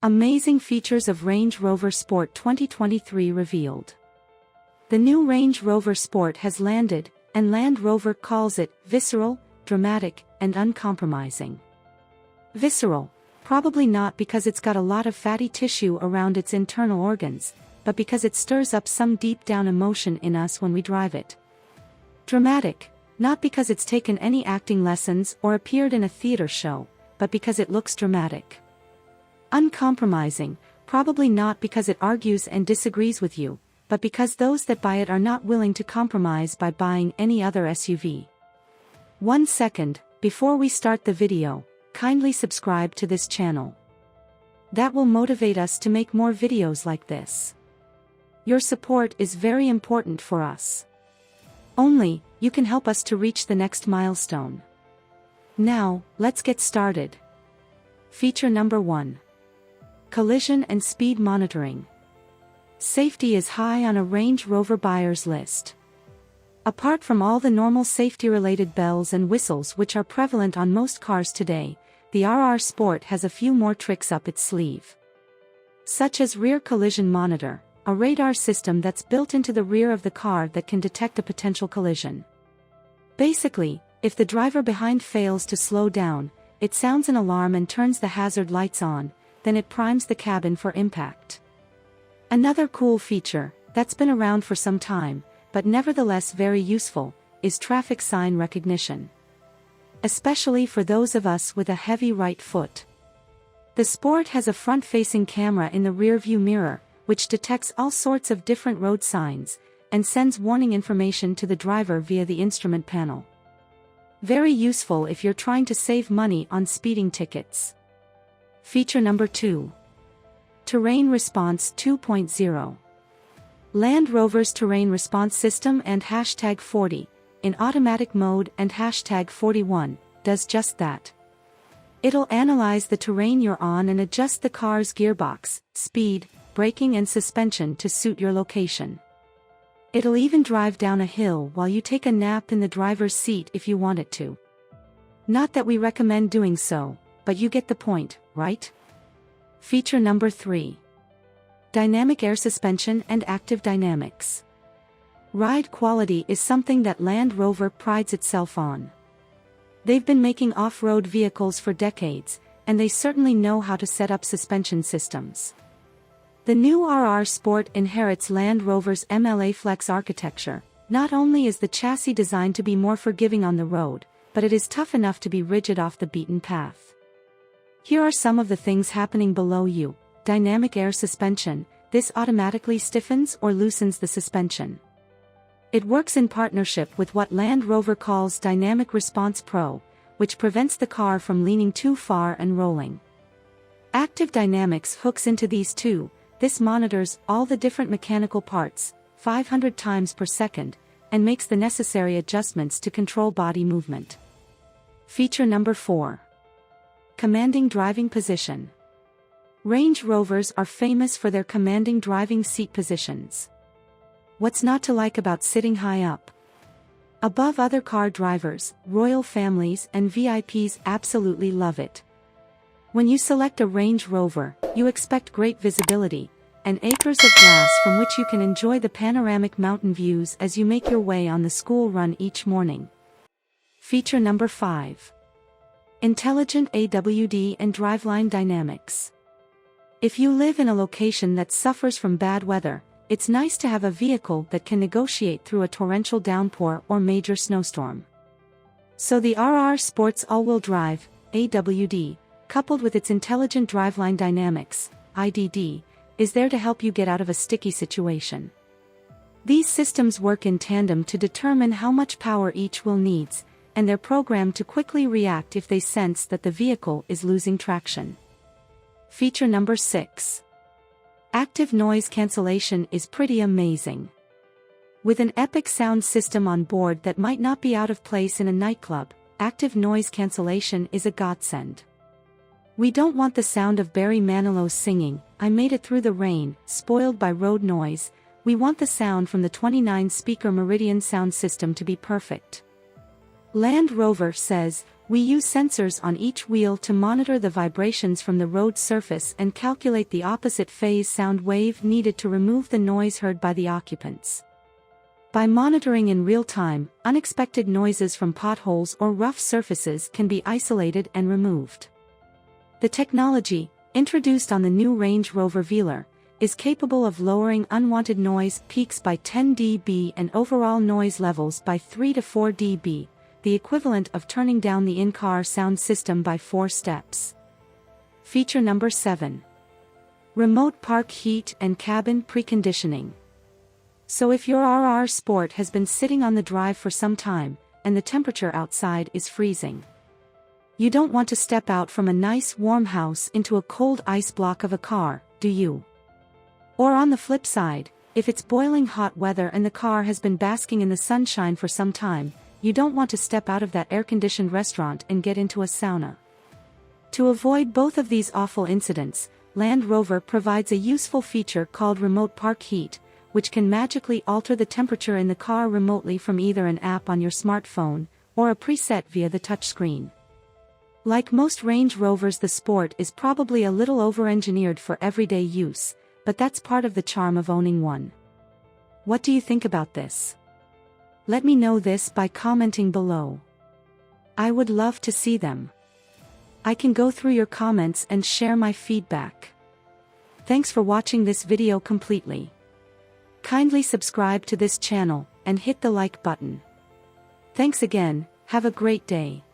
Amazing features of Range Rover Sport 2023 revealed. The new Range Rover Sport has landed, and Land Rover calls it visceral, dramatic, and uncompromising. Visceral, probably not because it's got a lot of fatty tissue around its internal organs, but because it stirs up some deep-down emotion in us when we drive it. Dramatic, not because it's taken any acting lessons or appeared in a theater show, but because it looks dramatic. Uncompromising, probably not because it argues and disagrees with you, but because those that buy it are not willing to compromise by buying any other SUV. 1 second, before we start the video, kindly subscribe to this channel. That will motivate us to make more videos like this. Your support is very important for us. Only, you can help us to reach the next milestone. Now, let's get started. Feature number 1. Collision and speed monitoring. Safety is high on a Range Rover buyer's list. Apart from all the normal safety-related bells and whistles which are prevalent on most cars today, the RR Sport has a few more tricks up its sleeve. Such as rear collision monitor, a radar system that's built into the rear of the car that can detect a potential collision. Basically, if the driver behind fails to slow down, it sounds an alarm and turns the hazard lights on, then it primes the cabin for impact. Another cool feature, that's been around for some time, but nevertheless very useful, is traffic sign recognition. Especially for those of us with a heavy right foot. The Sport has a front-facing camera in the rear-view mirror, which detects all sorts of different road signs, and sends warning information to the driver via the instrument panel. Very useful if you're trying to save money on speeding tickets. Feature number 2. Terrain Response 2.0. Land Rover's Terrain Response System and #40, in automatic mode and #41, does just that. It'll analyze the terrain you're on and adjust the car's gearbox, speed, braking and suspension to suit your location. It'll even drive down a hill while you take a nap in the driver's seat if you want it to. Not that we recommend doing so, but you get the point, right? Feature number 3. Dynamic air suspension and active dynamics. Ride quality is something that Land Rover prides itself on. They've been making off-road vehicles for decades, and they certainly know how to set up suspension systems. The new RR Sport inherits Land Rover's MLA Flex architecture. Not only is the chassis designed to be more forgiving on the road, but it is tough enough to be rigid off the beaten path. Here are some of the things happening below you. Dynamic air suspension, this automatically stiffens or loosens the suspension. It works in partnership with what Land Rover calls Dynamic Response Pro, which prevents the car from leaning too far and rolling. Active Dynamics hooks into these too. This monitors all the different mechanical parts, 500 times per second, and makes the necessary adjustments to control body movement. Feature number 4. Commanding driving position. Range Rovers are famous for their commanding driving seat positions. What's not to like about sitting high up? Above other car drivers, royal families and VIPs absolutely love it. When you select a Range Rover, you expect great visibility, and acres of glass from which you can enjoy the panoramic mountain views as you make your way on the school run each morning. Feature number 5. Intelligent AWD and DRIVELINE dynamics. If you live in a location that suffers from bad weather, it's nice to have a vehicle that can negotiate through a torrential downpour or major snowstorm. So the RR Sport's all-wheel drive, AWD, coupled with its intelligent driveline dynamics, IDD, is there to help you get out of a sticky situation. These systems work in tandem to determine how much power each wheel needs, and they're programmed to quickly react if they sense that the vehicle is losing traction. Feature number 6. Active noise cancellation is pretty amazing. With an epic sound system on board that might not be out of place in a nightclub, active noise cancellation is a godsend. We don't want the sound of Barry Manilow's singing, "I Made It Through the Rain," spoiled by road noise. We want the sound from the 29-speaker Meridian sound system to be perfect. Land Rover says, We use sensors on each wheel to monitor the vibrations from the road surface and calculate the opposite phase sound wave needed to remove the noise heard by the occupants. By monitoring in real time, unexpected noises from potholes or rough surfaces can be isolated and removed. The technology, introduced on the new Range Rover Velar, is capable of lowering unwanted noise peaks by 10 dB and overall noise levels by 3 to 4 dB, the equivalent of turning down the in-car sound system by 4 steps. Feature number 7. Remote park heat and cabin preconditioning. So if your RR Sport has been sitting on the drive for some time, and the temperature outside is freezing, you don't want to step out from a nice warm house into a cold ice block of a car, do you? Or on the flip side, if it's boiling hot weather and the car has been basking in the sunshine for some time, you don't want to step out of that air-conditioned restaurant and get into a sauna. To avoid both of these awful incidents, Land Rover provides a useful feature called Remote Park Heat, which can magically alter the temperature in the car remotely from either an app on your smartphone, or a preset via the touchscreen. Like most Range Rovers, the Sport is probably a little over-engineered for everyday use, but that's part of the charm of owning one. What do you think about this? Let me know this by commenting below. I would love to see them. I can go through your comments and share my feedback. Thanks for watching this video completely. Kindly subscribe to this channel, and hit the like button. Thanks again, have a great day.